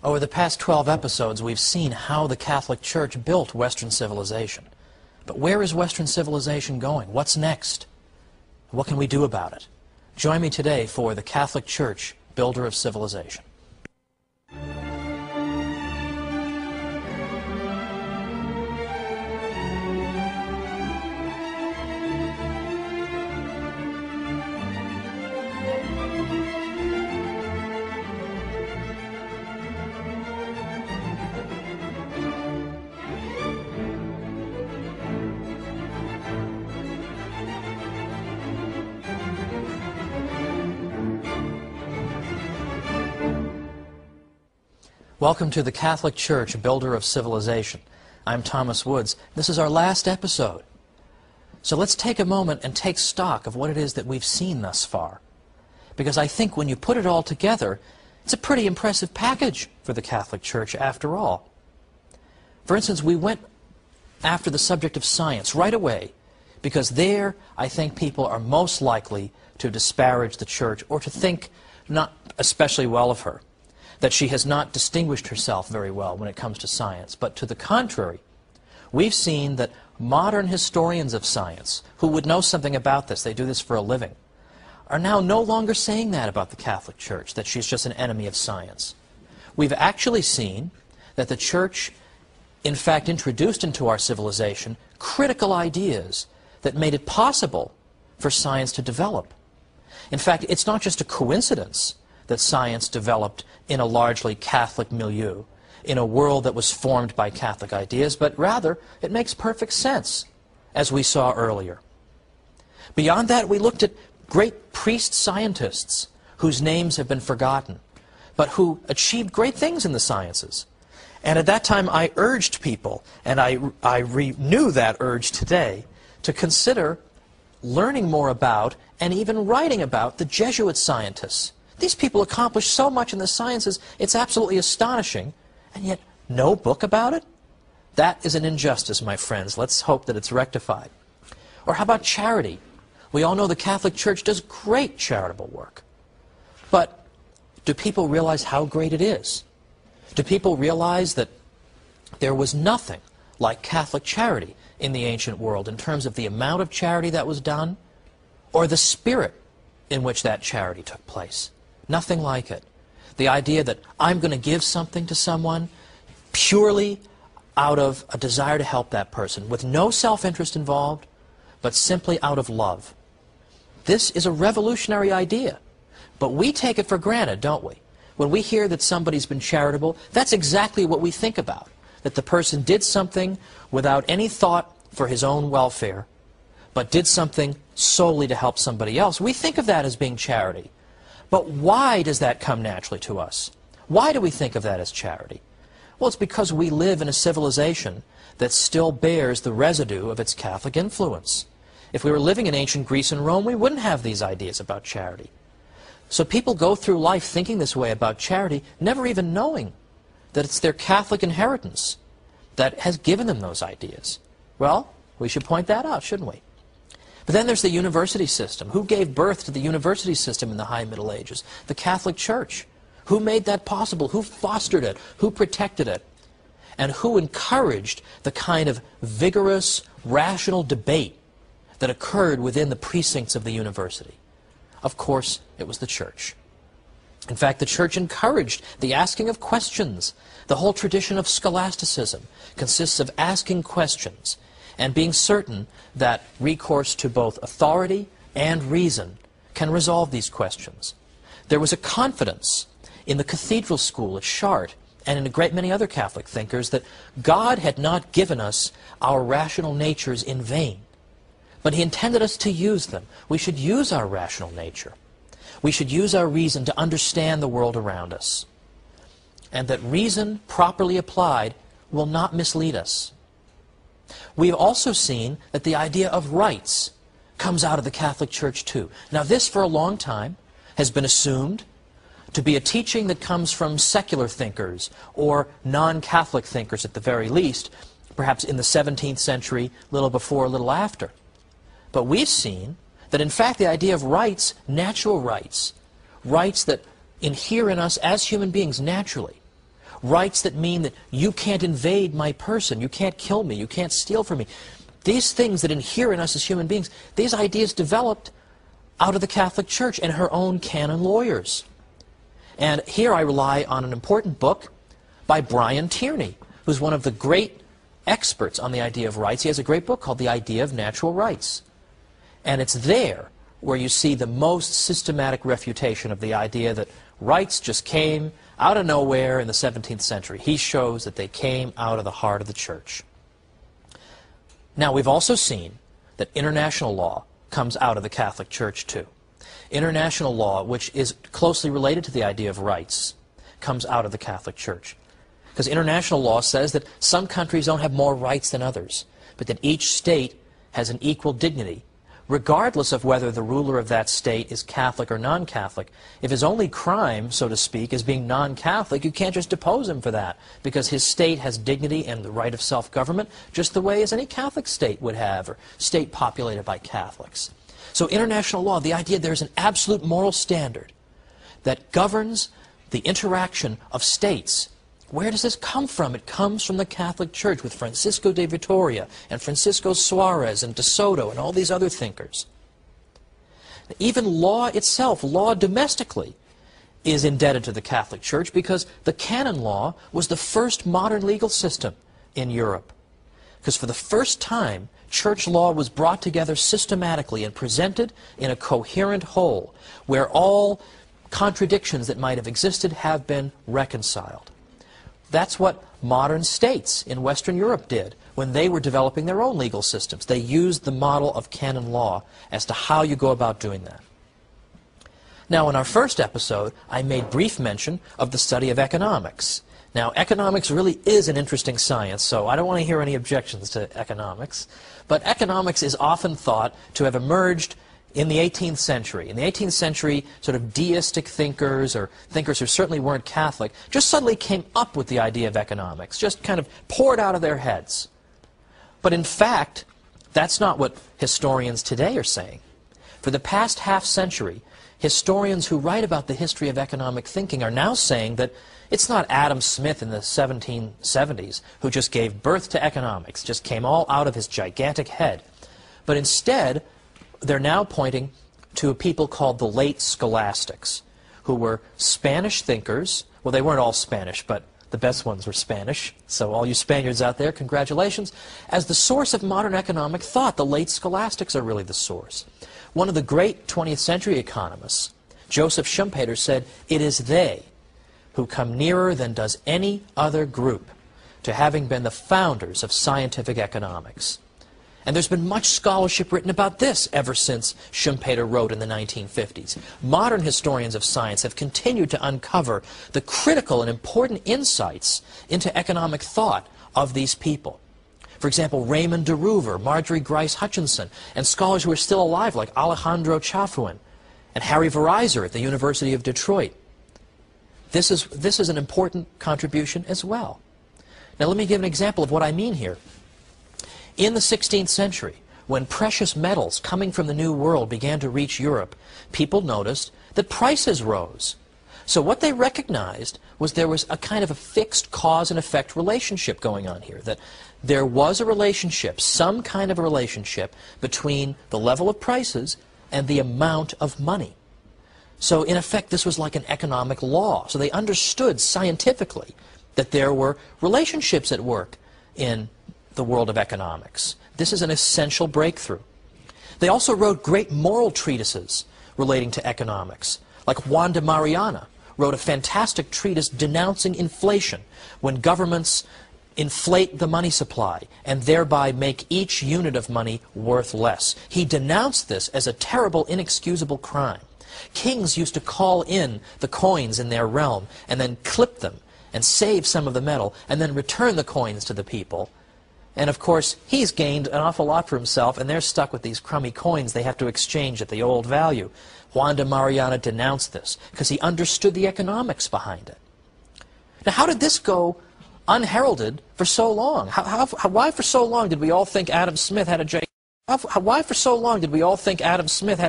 Over the past 12 episodes, we've seen how the Catholic Church built Western civilization. But where is Western civilization going? What's next? What can we do about it? Join me today for the Catholic Church, Builder of Civilization. Welcome to the Catholic Church, Builder of Civilization. I'm Thomas Woods. This is our last episode. So let's take a moment and take stock of what it is that we've seen thus far. Because I think when you put it all together, it's a pretty impressive package for the Catholic Church after all. For instance, we went after the subject of science right away, because there I think people are most likely to disparage the Church or to think not especially well of her, that she has not distinguished herself very well when it comes to science. But to the contrary, we've seen that modern historians of science, who would know something about this, they do this for a living, are now no longer saying that about the Catholic Church, that she's just an enemy of science. We've actually seen that the Church, in fact, introduced into our civilization critical ideas that made it possible for science to develop. In fact, it's not just a coincidence that science developed in a largely Catholic milieu, in a world that was formed by Catholic ideas, but rather it makes perfect sense, as we saw earlier. Beyond that, we looked at great priest-scientists whose names have been forgotten, but who achieved great things in the sciences. And at that time I urged people, and I renew that urge today, to consider learning more about and even writing about the Jesuit scientists. These people accomplished so much in the sciences, it's absolutely astonishing, and yet no book about it? That is an injustice, my friends. Let's hope that it's rectified. Or how about charity? We all know the Catholic Church does great charitable work. But do people realize how great it is? Do people realize that there was nothing like Catholic charity in the ancient world in terms of the amount of charity that was done, or the spirit in which that charity took place? Nothing like it. The idea that I'm going to give something to someone purely out of a desire to help that person, with no self-interest involved, but simply out of love. This is a revolutionary idea, but we take it for granted, don't we? When we hear that somebody's been charitable, that's exactly what we think about, that the person did something without any thought for his own welfare, but did something solely to help somebody else. We think of that as being charity. But why does that come naturally to us? Why do we think of that as charity? Well, it's because we live in a civilization that still bears the residue of its Catholic influence. If we were living in ancient Greece and Rome, we wouldn't have these ideas about charity. So people go through life thinking this way about charity, never even knowing that it's their Catholic inheritance that has given them those ideas. Well, we should point that out, shouldn't we? But then there's the university system. Who gave birth to the university system in the High Middle Ages? The Catholic Church. Who made that possible? Who fostered it? Who protected it? And who encouraged the kind of vigorous, rational debate that occurred within the precincts of the university? Of course, it was the Church. In fact, the Church encouraged the asking of questions. The whole tradition of scholasticism consists of asking questions and being certain that recourse to both authority and reason can resolve these questions. There was a confidence in the cathedral school at Chartres and in a great many other Catholic thinkers that God had not given us our rational natures in vain, but He intended us to use them. We should use our rational nature. We should use our reason to understand the world around us, and that reason properly applied will not mislead us. We've also seen that the idea of rights comes out of the Catholic Church too. Now this, for a long time, has been assumed to be a teaching that comes from secular thinkers, or non-Catholic thinkers at the very least, perhaps in the 17th century, little before, little after. But we've seen that in fact the idea of rights, natural rights, rights that inhere in us as human beings naturally, rights that mean that you can't invade my person, you can't kill me, you can't steal from me. These things that inhere in us as human beings, these ideas developed out of the Catholic Church and her own canon lawyers. And here I rely on an important book by Brian Tierney, who's one of the great experts on the idea of rights. He has a great book called The Idea of Natural Rights. And it's there where you see the most systematic refutation of the idea that rights just came out of nowhere in the 17th century. He shows that they came out of the heart of the Church. Now, we've also seen that international law comes out of the Catholic Church too. International law, which is closely related to the idea of rights, comes out of the Catholic Church. Because international law says that some countries don't have more rights than others, but that each state has an equal dignity, regardless of whether the ruler of that state is Catholic or non-Catholic. If his only crime, so to speak, is being non-Catholic, you can't just depose him for that, because his state has dignity and the right of self-government, just the way as any Catholic state would have, or state populated by Catholics. So international law, the idea there's an absolute moral standard that governs the interaction of states. Where does this come from? It comes from the Catholic Church with Francisco de Vitoria and Francisco Suarez and de Soto and all these other thinkers. Even law itself, law domestically, is indebted to the Catholic Church because the canon law was the first modern legal system in Europe. Because for the first time, church law was brought together systematically and presented in a coherent whole, where all contradictions that might have existed have been reconciled. That's what modern states in Western Europe did when they were developing their own legal systems. They used the model of canon law as to how you go about doing that. Now, in our first episode, I made brief mention of the study of economics. Now, economics really is an interesting science, so I don't want to hear any objections to economics. But economics is often thought to have emerged in the 18th century. In the 18th century, sort of deistic thinkers, or thinkers who certainly weren't Catholic, just suddenly came up with the idea of economics, just kind of poured out of their heads. But in fact, that's not what historians today are saying. For the past half-century, historians who write about the history of economic thinking are now saying that it's not Adam Smith in the 1770s who just gave birth to economics, just came all out of his gigantic head. But instead, they're now pointing to a people called the late scholastics, who were Spanish thinkers. Well, they weren't all Spanish, but the best ones were Spanish. So all you Spaniards out there, congratulations. As the source of modern economic thought, the late scholastics are really the source. One of the great 20th century economists, Joseph Schumpeter, said, "It is they who come nearer than does any other group to having been the founders of scientific economics." And there's been much scholarship written about this ever since Schumpeter wrote in the 1950s. Modern historians of science have continued to uncover the critical and important insights into economic thought of these people. For example, Raymond de Roover, Marjorie Grice Hutchinson, and scholars who are still alive like Alejandro Chafuin and Harry Vereiser at the University of Detroit. This is an important contribution as well. Now let me give an example of what I mean here. In the 16th century, when precious metals coming from the New World began to reach Europe, people noticed that prices rose. So what they recognized was there was a kind of a fixed cause and effect relationship going on here, that there was a relationship, some kind of a relationship, between the level of prices and the amount of money. So in effect, this was like an economic law. So they understood scientifically that there were relationships at work in the world of economics. This is an essential breakthrough. They also wrote great moral treatises relating to economics. Like Juan de Mariana wrote a fantastic treatise denouncing inflation, when governments inflate the money supply and thereby make each unit of money worth less. He denounced this as a terrible, inexcusable crime. Kings used to call in the coins in their realm and then clip them and save some of the metal and then return the coins to the people. And of course, he's gained an awful lot for himself, and they're stuck with these crummy coins they have to exchange at the old value. Juan de Mariana denounced this because he understood the economics behind it. Now, how did this go unheralded for so long? Why for so long did we all think Adam Smith had a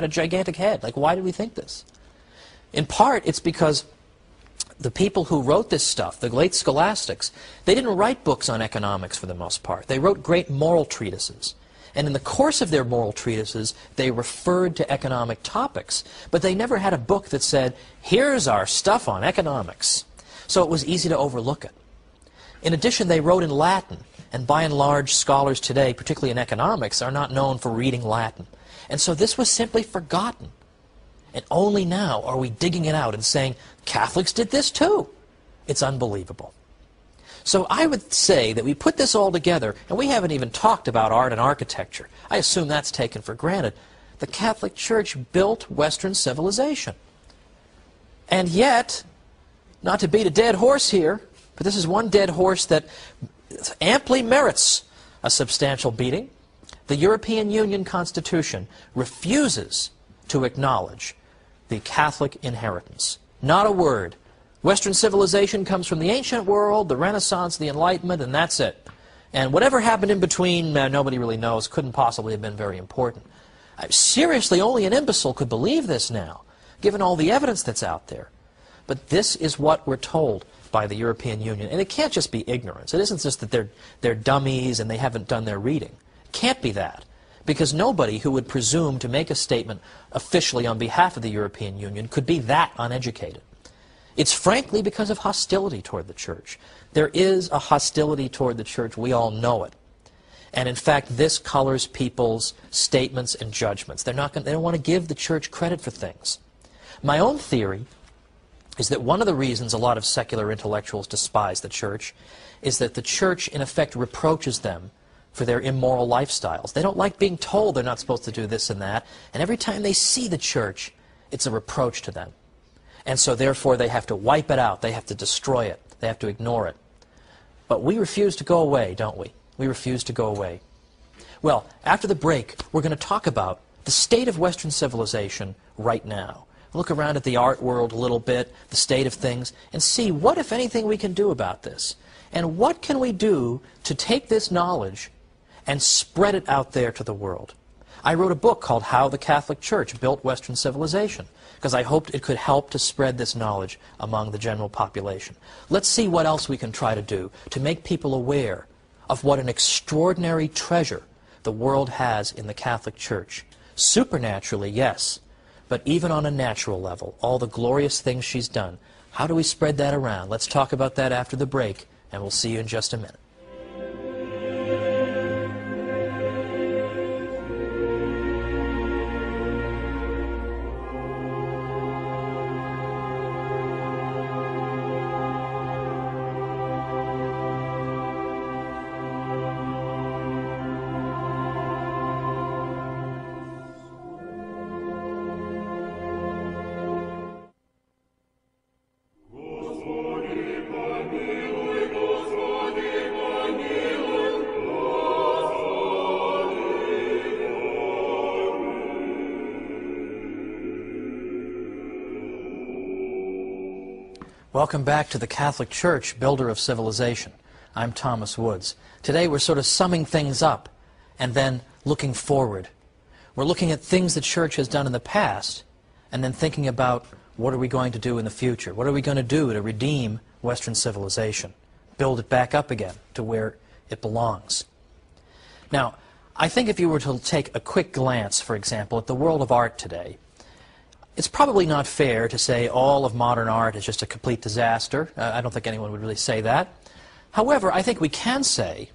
gigantic head? Like, why did we think this? In part, it's because the people who wrote this stuff, the late scholastics, they didn't write books on economics for the most part. They wrote great moral treatises. And in the course of their moral treatises, they referred to economic topics. But they never had a book that said, here's our stuff on economics. So it was easy to overlook it. In addition, they wrote in Latin. And by and large, scholars today, particularly in economics, are not known for reading Latin. And so this was simply forgotten. And only now are we digging it out and saying, Catholics did this too. It's unbelievable. So I would say that we put this all together, and we haven't even talked about art and architecture. I assume that's taken for granted. The Catholic Church built Western civilization. And yet, not to beat a dead horse here, but this is one dead horse that amply merits a substantial beating. The European Union Constitution refuses to acknowledge the Catholic inheritance. Not a word. Western civilization comes from the ancient world, the Renaissance, the Enlightenment, and that's it. And whatever happened in between, nobody really knows, couldn't possibly have been very important. Seriously, only an imbecile could believe this now, given all the evidence that's out there. But this is what we're told by the European Union. And it can't just be ignorance. It isn't just that they're dummies and they haven't done their reading. It can't be that. Because nobody who would presume to make a statement officially on behalf of the European Union could be that uneducated. It's frankly because of hostility toward the Church. There is a hostility toward the Church. We all know it. And in fact, this colors people's statements and judgments. They don't want to give the Church credit for things. My own theory is that one of the reasons a lot of secular intellectuals despise the Church is that the Church, in effect, reproaches them for their immoral lifestyles. They don't like being told they're not supposed to do this and that. And every time they see the Church, it's a reproach to them. And so therefore they have to wipe it out. They have to destroy it. They have to ignore it. But we refuse to go away, don't we? We refuse to go away. Well, after the break, we're going to talk about the state of Western civilization right now. Look around at the art world a little bit, the state of things, and see what, if anything, we can do about this. And what can we do to take this knowledge and spread it out there to the world? I wrote a book called How the Catholic Church Built Western Civilization, because I hoped it could help to spread this knowledge among the general population. Let's see what else we can try to do to make people aware of what an extraordinary treasure the world has in the Catholic Church. Supernaturally, yes, but even on a natural level, all the glorious things she's done. How do we spread that around? Let's talk about that after the break, and we'll see you in just a minute. Welcome back to the Catholic Church, Builder of Civilization. I'm Thomas Woods. Today we're sort of summing things up and then looking forward. We're looking at things the Church has done in the past and then thinking about what are we going to do in the future? What are we going to do to redeem Western civilization? Build it back up again to where it belongs. Now, I think if you were to take a quick glance, for example, at the world of art today, it's probably not fair to say all of modern art is just a complete disaster. I don't think anyone would really say that. However, I think we can say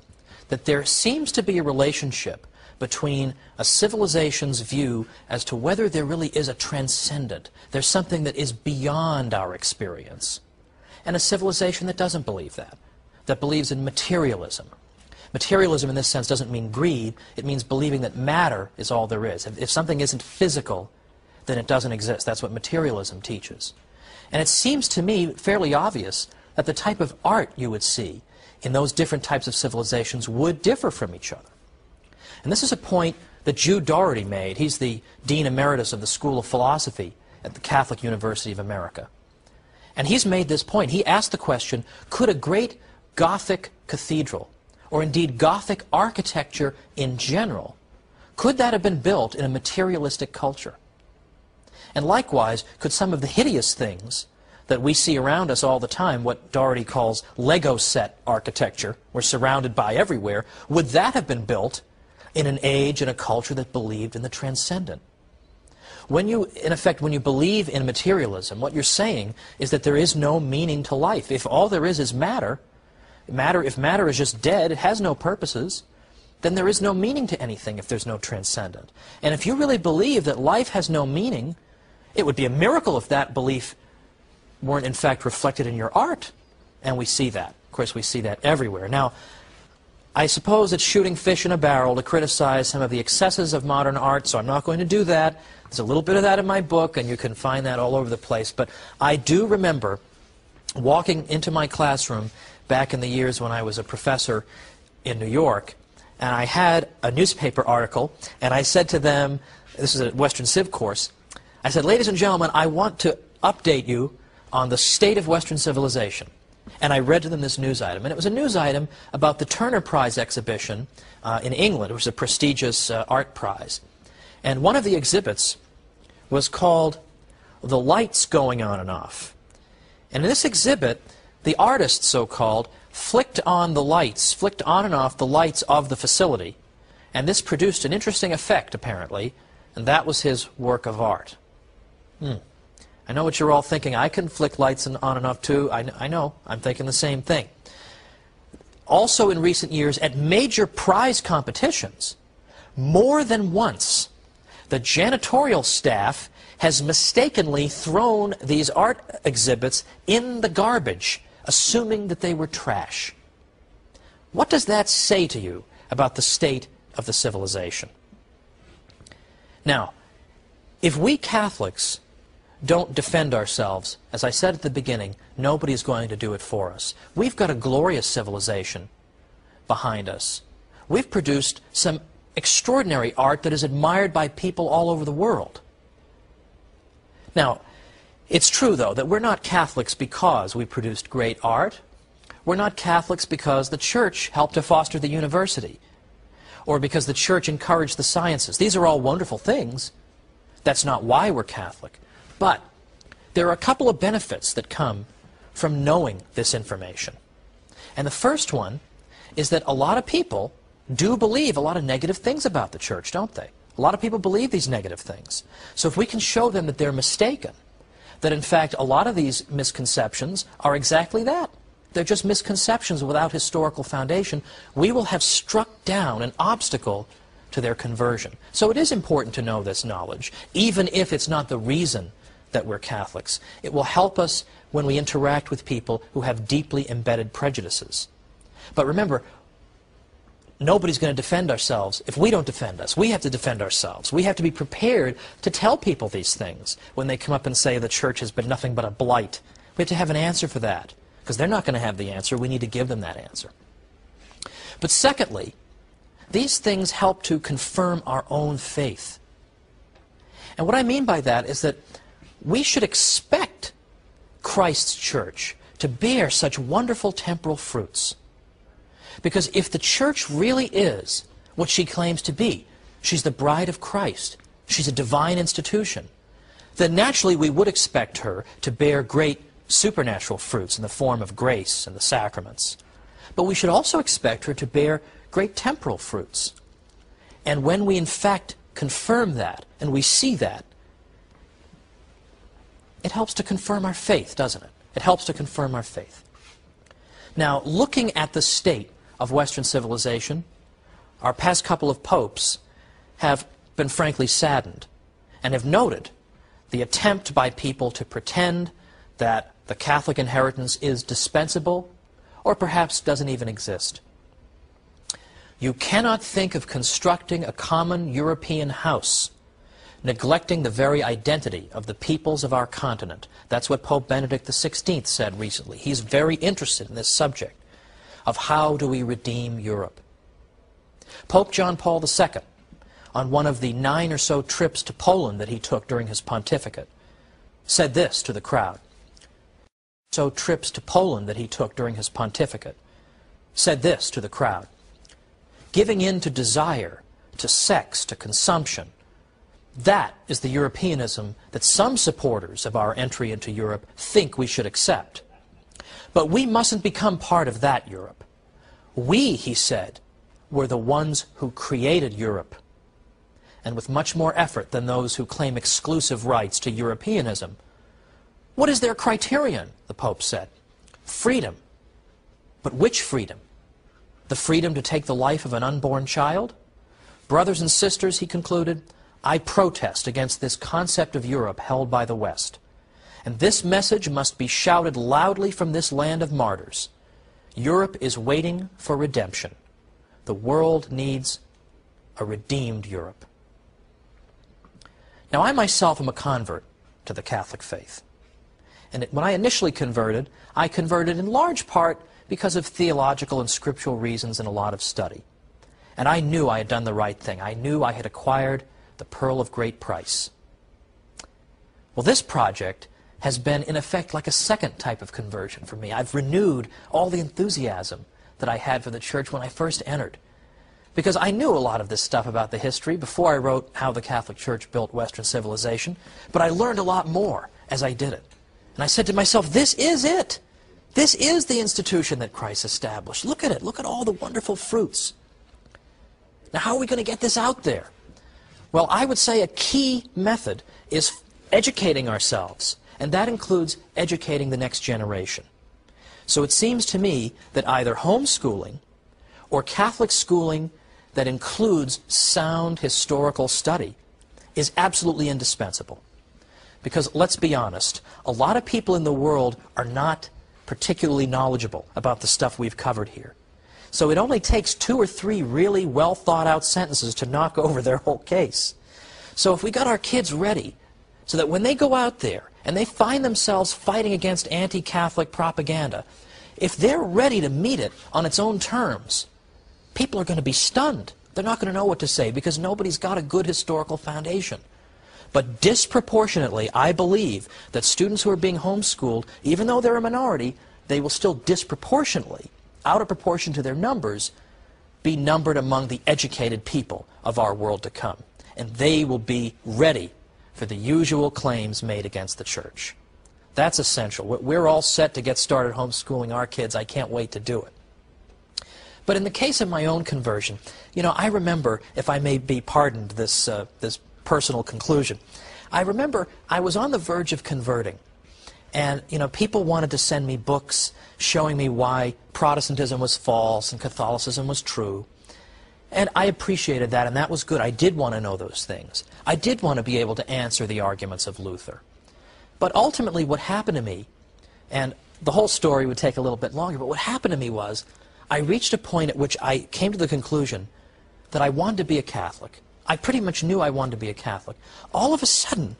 that there seems to be a relationship between a civilization's view as to whether there really is a transcendent, there's something that is beyond our experience, and a civilization that doesn't believe that believes in materialism. Materialism in this sense doesn't mean greed, it means believing that matter is all there is. If something isn't physical, then it doesn't exist. That's what materialism teaches. And it seems to me fairly obvious that the type of art you would see in those different types of civilizations would differ from each other. And this is a point that Jude Doherty made. He's the Dean Emeritus of the School of Philosophy at the Catholic University of America. And he's made this point. He asked the question, could a great Gothic cathedral, or indeed Gothic architecture in general, could that have been built in a materialistic culture? And likewise, could some of the hideous things that we see around us all the time, what Doherty calls Lego set architecture, we're surrounded by everywhere, would that have been built in an age and a culture that believed in the transcendent? When you, in effect, when you believe in materialism, what you're saying is that there is no meaning to life. If all there is matter, if matter is just dead, it has no purposes, then there is no meaning to anything if there's no transcendent. And if you really believe that life has no meaning, it would be a miracle if that belief weren't in fact reflected in your art. And we see that. Of course, we see that everywhere. Now, I suppose it's shooting fish in a barrel to criticize some of the excesses of modern art, so I'm not going to do that. There's a little bit of that in my book, and you can find that all over the place. But I do remember walking into my classroom back in the years when I was a professor in New York, and I had a newspaper article, and I said to them, this is a Western Civ course, I said, ladies and gentlemen, I want to update you on the state of Western civilization. And I read to them this news item. And it was a news item about the Turner Prize exhibition in England. It was a prestigious art prize. And one of the exhibits was called The Lights Going On and Off. And in this exhibit, the artist, so-called, flicked on and off the lights of the facility. And this produced an interesting effect, apparently. And that was his work of art. I know what you're all thinking. I can flick lights on and off too. I know. I'm thinking the same thing. Also in recent years, at major prize competitions, more than once, the janitorial staff has mistakenly thrown these art exhibits in the garbage, assuming that they were trash. What does that say to you about the state of the civilization? Now, if we Catholics don't defend ourselves, as I said at the beginning, nobody's going to do it for us. We've got a glorious civilization behind us. We've produced some extraordinary art that is admired by people all over the world. Now, it's true, though, that we're not Catholics because we produced great art. We're not Catholics because the Church helped to foster the university, or because the Church encouraged the sciences. These are all wonderful things. That's not why we're Catholic. But there are a couple of benefits that come from knowing this information. And the first one is that a lot of people do believe a lot of negative things about the Church, don't they? A lot of people believe these negative things. So if we can show them that they're mistaken, that in fact a lot of these misconceptions are exactly that. They're just misconceptions without historical foundation, we will have struck down an obstacle to their conversion. So it is important to know this knowledge, even if it's not the reason that we're Catholics. It will help us when we interact with people who have deeply embedded prejudices. But remember, nobody's going to defend ourselves if we don't defend us. We have to defend ourselves. We have to be prepared to tell people these things when they come up and say the Church has been nothing but a blight. We have to have an answer for that, because they're not going to have the answer. We need to give them that answer. But secondly, these things help to confirm our own faith. And what I mean by that is that we should expect Christ's Church to bear such wonderful temporal fruits. Because if the Church really is what she claims to be, she's the bride of Christ, she's a divine institution, then naturally we would expect her to bear great supernatural fruits in the form of grace and the sacraments. But we should also expect her to bear great temporal fruits. And when we in fact confirm that, and we see that, it helps to confirm our faith, doesn't it? It helps to confirm our faith. Now, looking at the state of Western civilization, our past couple of popes have been frankly saddened and have noted the attempt by people to pretend that the Catholic inheritance is dispensable or perhaps doesn't even exist. You cannot think of constructing a common European house neglecting the very identity of the peoples of our continent. That's what Pope Benedict XVI said recently. He's very interested in this subject of how do we redeem Europe. Pope John Paul II, on one of the 9 or so trips to Poland that he took during his pontificate, said this to the crowd. Said this to the crowd. Giving in to desire, to sex, to consumption, That is the Europeanism that some supporters of our entry into Europe think we should accept. But we mustn't become part of that Europe. We, he said, were the ones who created Europe, and with much more effort than those who claim exclusive rights to Europeanism. What is their criterion, the Pope said? Freedom. But which freedom? The freedom to take the life of an unborn child? Brothers and sisters, he concluded, I protest against this concept of Europe held by the West. And this message must be shouted loudly from this land of martyrs. Europe is waiting for redemption. The world needs a redeemed Europe. Now, I myself am a convert to the Catholic faith. And when I initially converted, I converted in large part because of theological and scriptural reasons and a lot of study. And I knew I had done the right thing. I knew I had acquired the pearl of great price. Well, this project has been, in effect, like a second type of conversion for me. I've renewed all the enthusiasm that I had for the church when I first entered. Because I knew a lot of this stuff about the history before I wrote How the Catholic Church Built Western Civilization, but I learned a lot more as I did it. And I said to myself, this is it. This is the institution that Christ established. Look at it. Look at all the wonderful fruits. Now, how are we going to get this out there? Well, I would say a key method is educating ourselves, and that includes educating the next generation. So it seems to me that either homeschooling or Catholic schooling that includes sound historical study is absolutely indispensable. Because let's be honest, a lot of people in the world are not particularly knowledgeable about the stuff we've covered here. So it only takes 2 or 3 really well thought out sentences to knock over their whole case. So if we got our kids ready so that when they go out there and they find themselves fighting against anti-Catholic propaganda, if they're ready to meet it on its own terms, people are going to be stunned. They're not going to know what to say because nobody's got a good historical foundation. But disproportionately, I believe that students who are being homeschooled, even though they're a minority, they will still disproportionately, out of proportion to their numbers, be numbered among the educated people of our world to come. And they will be ready for the usual claims made against the church. That's essential. We're all set to get started homeschooling our kids. I can't wait to do it. But in the case of my own conversion, I remember, if I may be pardoned this personal conclusion, I remember I was on the verge of converting. And, people wanted to send me books showing me why Protestantism was false and Catholicism was true. And I appreciated that, and that was good. I did want to know those things. I did want to be able to answer the arguments of Luther. But ultimately what happened to me, and the whole story would take a little bit longer, but what happened to me was I reached a point at which I came to the conclusion that I wanted to be a Catholic. I pretty much knew I wanted to be a Catholic. All of a sudden,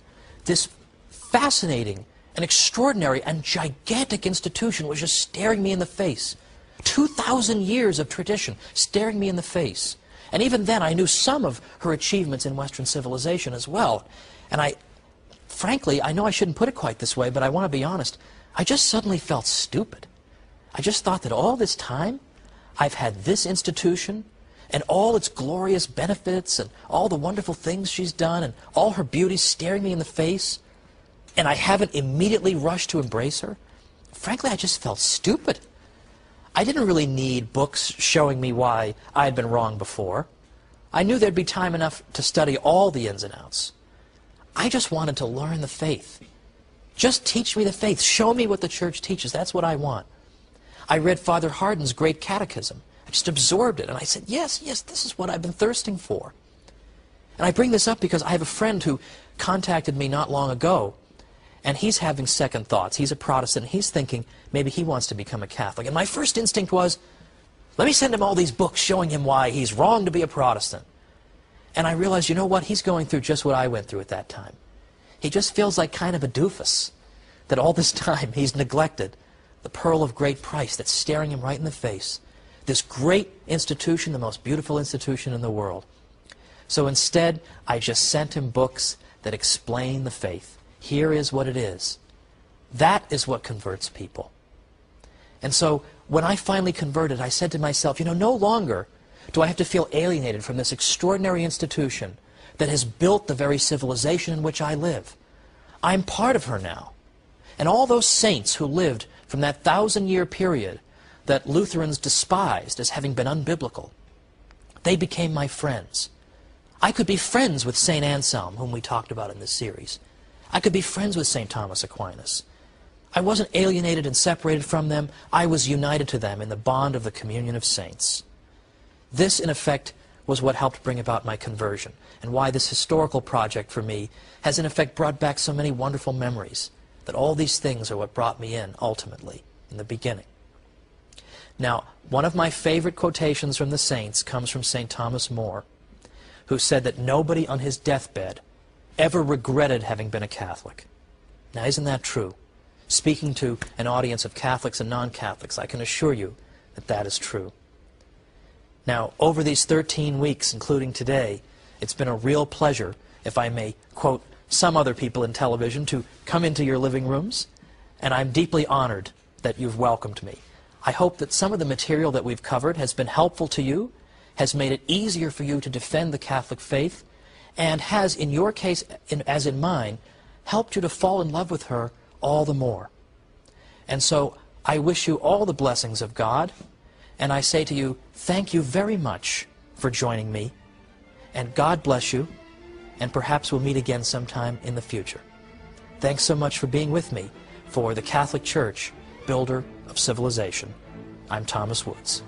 this fascinating and extraordinary and gigantic institution was just staring me in the face. 2,000 years of tradition staring me in the face. And even then, I knew some of her achievements in Western civilization as well. And frankly, I know I shouldn't put it quite this way, but I want to be honest, I just suddenly felt stupid. I just thought that all this time, I've had this institution, and all its glorious benefits, and all the wonderful things she's done, and all her beauty staring me in the face, and I haven't immediately rushed to embrace her. Frankly, I just felt stupid. I didn't really need books showing me why I had been wrong before. I knew there'd be time enough to study all the ins and outs. I just wanted to learn the faith. Just teach me the faith. Show me what the church teaches. That's what I want. I read Father Hardin's Great Catechism. I just absorbed it, and I said, yes, this is what I've been thirsting for. And I bring this up because I have a friend who contacted me not long ago, and he's having second thoughts. He's a Protestant, and he's thinking maybe he wants to become a Catholic. And my first instinct was, let me send him all these books showing him why he's wrong to be a Protestant. And I realized, you know what, he's going through just what I went through at that time. He just feels like kind of a doofus, that all this time he's neglected the pearl of great price that's staring him right in the face. This great institution, the most beautiful institution in the world. So instead, I just sent him books that explain the faith. Here is what it is. That is what converts people. And so when I finally converted, I said to myself, no longer do I have to feel alienated from this extraordinary institution that has built the very civilization in which I live. I'm part of her now. And all those saints who lived from that 1,000-year period that Lutherans despised as having been unbiblical, they became my friends. I could be friends with St. Anselm, whom we talked about in this series. I could be friends with St. Thomas Aquinas. I wasn't alienated and separated from them. I was united to them in the bond of the communion of saints. This, in effect, was what helped bring about my conversion, and why this historical project for me has in effect brought back so many wonderful memories, that all these things are what brought me in, ultimately, in the beginning. Now, one of my favorite quotations from the saints comes from St. Thomas More, who said that nobody on his deathbed ever regretted having been a Catholic. Now, isn't that true? Speaking to an audience of Catholics and non-Catholics, I can assure you that that is true. Now, over these 13 weeks, including today, it's been a real pleasure, if I may quote some other people in television, to come into your living rooms, and I'm deeply honored that you've welcomed me. I hope that some of the material that we've covered has been helpful to you, has made it easier for you to defend the Catholic faith, and has, in your case, as in mine, helped you to fall in love with her all the more. And so I wish you all the blessings of God, and I say to you, thank you very much for joining me, and God bless you, and perhaps we'll meet again sometime in the future. Thanks so much for being with me for the Catholic Church, Builder of Civilization. I'm Thomas Woods.